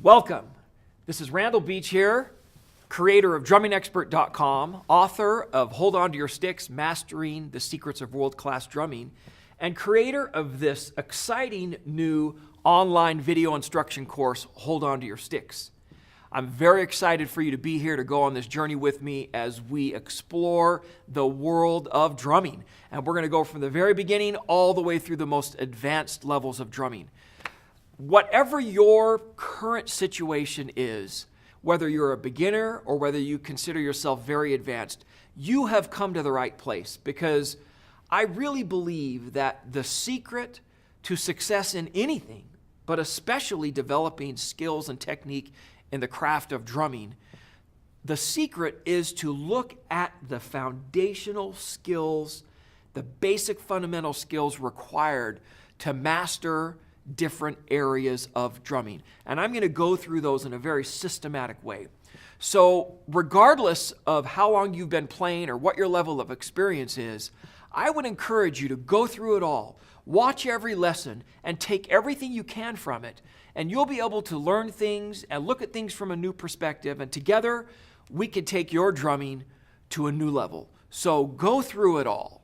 Welcome. This is Randall Beach here, creator of drummingexpert.com, author of Hold On to Your Sticks, Mastering the Secrets of World-Class Drumming, and creator of this exciting new online video instruction course, Hold On to Your Sticks. I'm very excited for you to be here to go on this journey with me as we explore the world of drumming. And we're going to go from the very beginning all the way through the most advanced levels of drumming. Whatever your current situation is, whether you're a beginner or whether you consider yourself very advanced, you have come to the right place, because I really believe that the secret to success in anything, but especially developing skills and technique in the craft of drumming, the secret is to look at the foundational skills, the basic fundamental skills required to master different areas of drumming. And I'm going to go through those in a very systematic way. So regardless of how long you've been playing or what your level of experience is, I would encourage you to go through it all, watch every lesson, and take everything you can from it. And you'll be able to learn things and look at things from a new perspective. And together, we can take your drumming to a new level. So go through it all.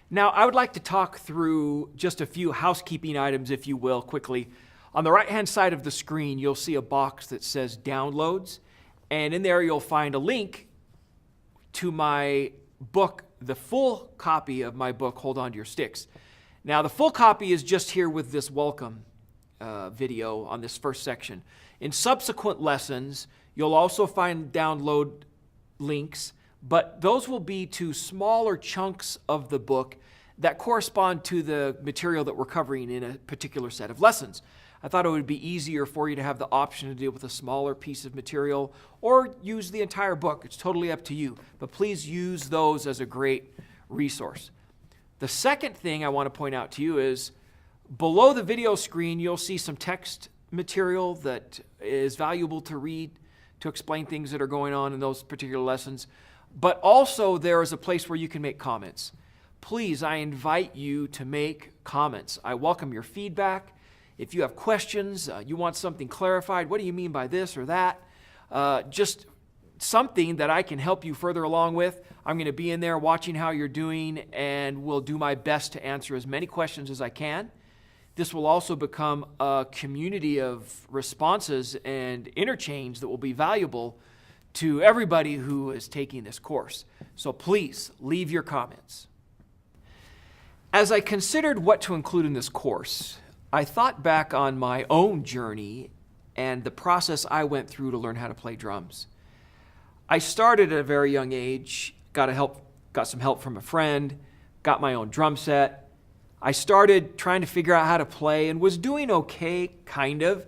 Now, I would like to talk through just a few housekeeping items, if you will, quickly. On the right-hand side of the screen, you'll see a box that says Downloads, and in there you'll find a link to my book, the full copy of my book, Hold On to Your Sticks. Now, the full copy is just here with this welcome video on this first section. In subsequent lessons, you'll also find download links, but those will be to smaller chunks of the book that correspond to the material that we're covering in a particular set of lessons. I thought it would be easier for you to have the option to deal with a smaller piece of material or use the entire book. It's totally up to you, but please use those as a great resource. The second thing I want to point out to you is below the video screen, you'll see some text material that is valuable to read to explain things that are going on in those particular lessons. But also there is a place where you can make comments. Please, I invite you to make comments. I welcome your feedback. If you have questions, you want something clarified, what do you mean by this or that? Just something that I can help you further along with. I'm going to be in there watching how you're doing, and will do my best to answer as many questions as I can. This will also become a community of responses and interchange that will be valuable to everybody who is taking this course. So please leave your comments. As I considered what to include in this course, I thought back on my own journey and the process I went through to learn how to play drums. I started at a very young age, got some help from a friend, got my own drum set. I started trying to figure out how to play and was doing okay, kind of,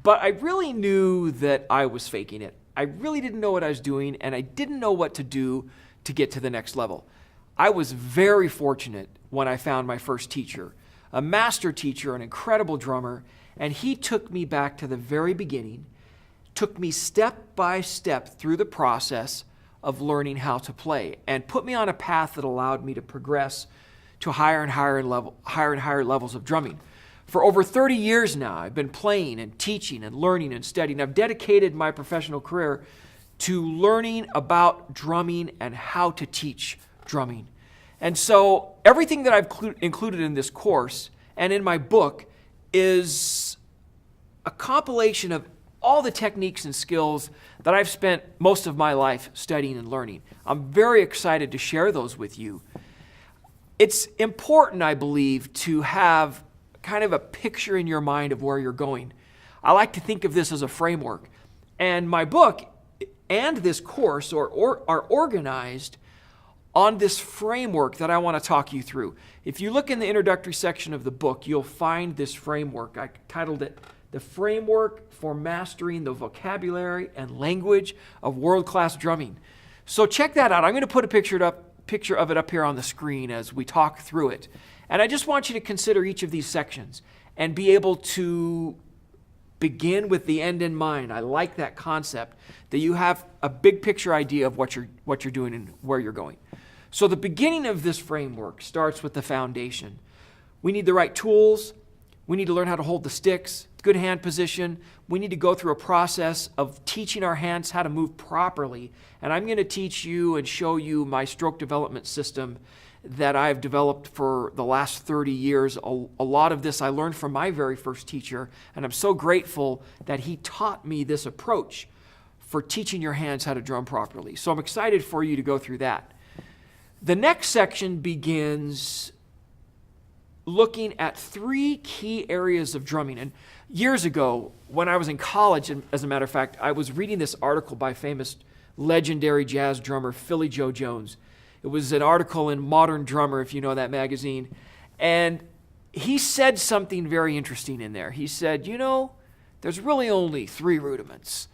but I really knew that I was faking it. I really didn't know what I was doing, and I didn't know what to do to get to the next level. I was very fortunate when I found my first teacher, a master teacher, an incredible drummer, and he took me back to the very beginning, took me step by step through the process of learning how to play, and put me on a path that allowed me to progress to higher and higher levels of drumming. For over 30 years now, I've been playing and teaching and learning and studying. I've dedicated my professional career to learning about drumming and how to teach drumming. And so everything that I've included in this course and in my book is a compilation of all the techniques and skills that I've spent most of my life studying and learning. I'm very excited to share those with you. It's important, I believe, to have kind of a picture in your mind of where you're going. I like to think of this as a framework. And my book and this course are organized on this framework that I want to talk you through. If you look in the introductory section of the book, you'll find this framework. I titled it, The Framework for Mastering the Vocabulary and Language of World-Class Drumming. So check that out. I'm going to put a picture of it up here on the screen as we talk through it. And I just want you to consider each of these sections and be able to begin with the end in mind. I like that concept, that you have a big picture idea of what you're doing and where you're going. So the beginning of this framework starts with the foundation. We need the right tools. We need to learn how to hold the sticks. good hand position. We need to go through a process of teaching our hands how to move properly. And I'm going to teach you and show you my stroke development system that I've developed for the last 30 years. A lot of this I learned from my very first teacher, and I'm so grateful that he taught me this approach for teaching your hands how to drum properly. So I'm excited for you to go through that. The next section begins looking at 3 key areas of drumming. And years ago, when I was in college, and as a matter of fact, I was reading this article by famous legendary jazz drummer Philly Joe Jones. It was an article in Modern Drummer, if you know that magazine. And he said something very interesting in there. He said, there's really only 3 rudiments: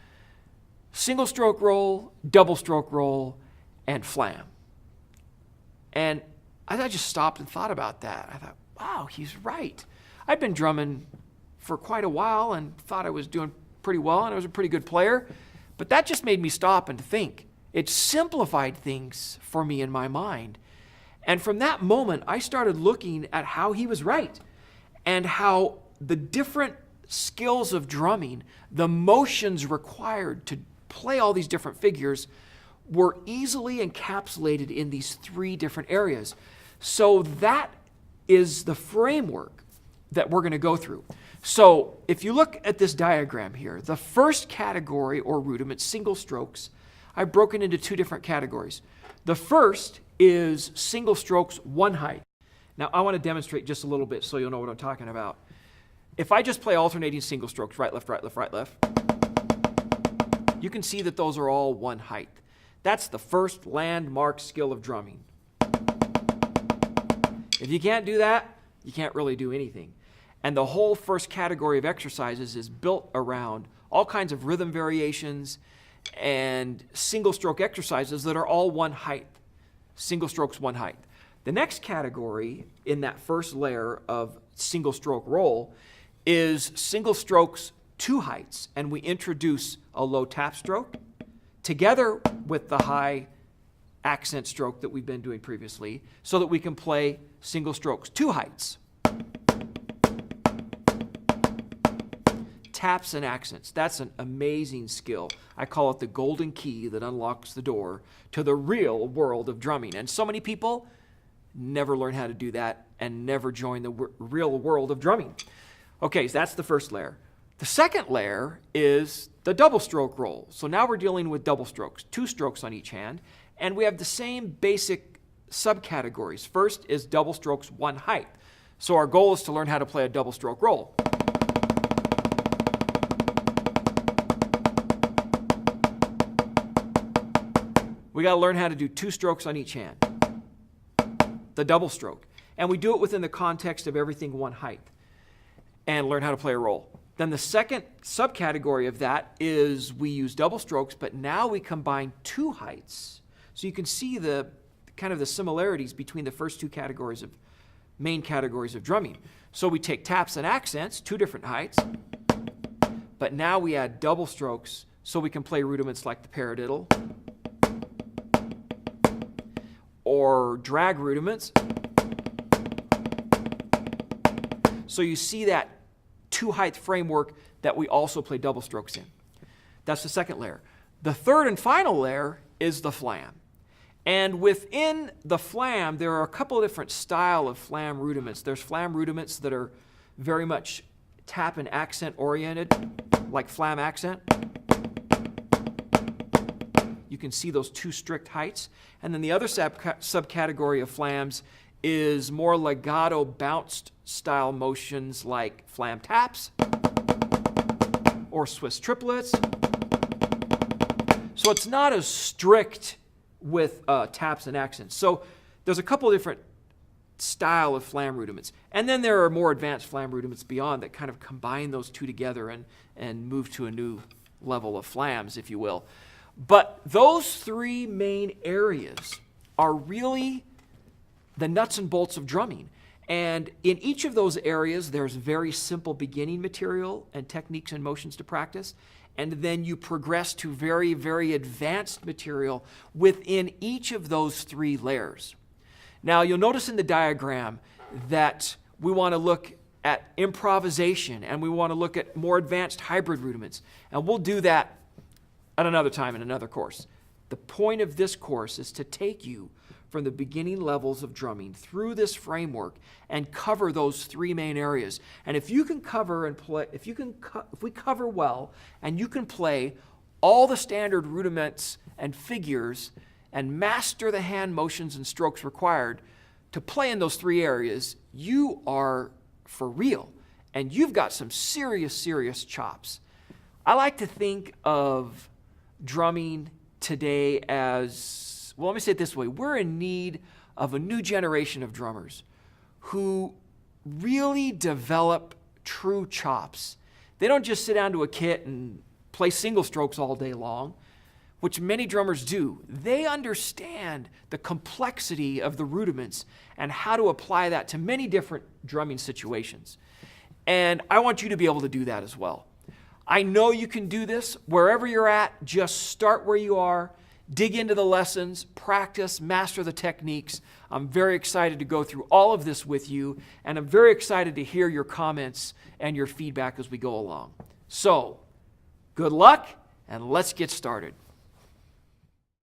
single stroke roll, double stroke roll, and flam. And I just stopped and thought about that. I thought, wow, he's right. I'd been drumming for quite a while and thought I was doing pretty well and I was a pretty good player. But that just made me stop and think. It simplified things for me in my mind. And from that moment, I started looking at how he was right and how the different skills of drumming, the motions required to play all these different figures, were easily encapsulated in these 3 different areas. So that is the framework that we're going to go through. So if you look at this diagram here, the first category or rudiment, single strokes, I've broken into 2 different categories. The first is single strokes, 1 height. Now I want to demonstrate just a little bit so you'll know what I'm talking about. If I just play alternating single strokes, right, left, right, left, right, left, you can see that those are all 1 height. That's the first landmark skill of drumming. If you can't do that, you can't really do anything. And the whole first category of exercises is built around all kinds of rhythm variations and single stroke exercises that are all 1 height. Single strokes, 1 height. The next category in that first layer of single stroke roll is single strokes, 2 heights. And we introduce a low tap stroke together with the high accent stroke that we've been doing previously so that we can play single strokes, 2 heights. Taps and accents. That's an amazing skill. I call it the golden key that unlocks the door to the real world of drumming. And so many people never learn how to do that and never join the real world of drumming. Okay, so that's the first layer. The second layer is the double stroke roll. So now we're dealing with double strokes, 2 strokes on each hand, and we have the same basic subcategories. First is double strokes, 1 height. So our goal is to learn how to play a double stroke roll. We got to learn how to do 2 strokes on each hand, the double stroke. And we do it within the context of everything 1 height and learn how to play a roll. Then the second subcategory of that is we use double strokes, but now we combine 2 heights. So you can see the kind of the similarities between the first 2 categories of main categories of drumming. So we take taps and accents, 2 different heights, but now we add double strokes so we can play rudiments like the paradiddle or drag rudiments. So you see that 2 height framework that we also play double strokes in. That's the second layer. The third and final layer is the flam. And within the flam, there are a couple of different style of flam rudiments. There's flam rudiments that are very much tap and accent oriented, like flam accent. You can see those 2 strict heights. And then the other subcategory of flams is more legato bounced style motions like flam taps or Swiss triplets. So it's not as strict with taps and accents. So there's a couple of different style of flam rudiments. And then there are more advanced flam rudiments beyond that kind of combine those 2 together and move to a new level of flams, if you will. But those 3 main areas are really the nuts and bolts of drumming. And in each of those areas, there's very simple beginning material and techniques and motions to practice. And then you progress to very, very advanced material within each of those 3 layers. Now, you'll notice in the diagram that we want to look at improvisation, and we want to look at more advanced hybrid rudiments. And we'll do that at another time in another course. The point of this course is to take you from the beginning levels of drumming through this framework and cover those three main areas. And if you can cover and play, if we cover well and you can play all the standard rudiments and figures and master the hand motions and strokes required to play in those three areas, you are for real. And you've got some serious, serious chops. I like to think of drumming today as, well, let me say it this way. We're in need of a new generation of drummers who really develop true chops. They don't just sit down to a kit and play single strokes all day long, which many drummers do. They understand the complexity of the rudiments and how to apply that to many different drumming situations. And I want you to be able to do that as well. I know you can do this wherever you're at. Just start where you are, dig into the lessons, practice, master the techniques. I'm very excited to go through all of this with you, and I'm very excited to hear your comments and your feedback as we go along. So, good luck, and let's get started.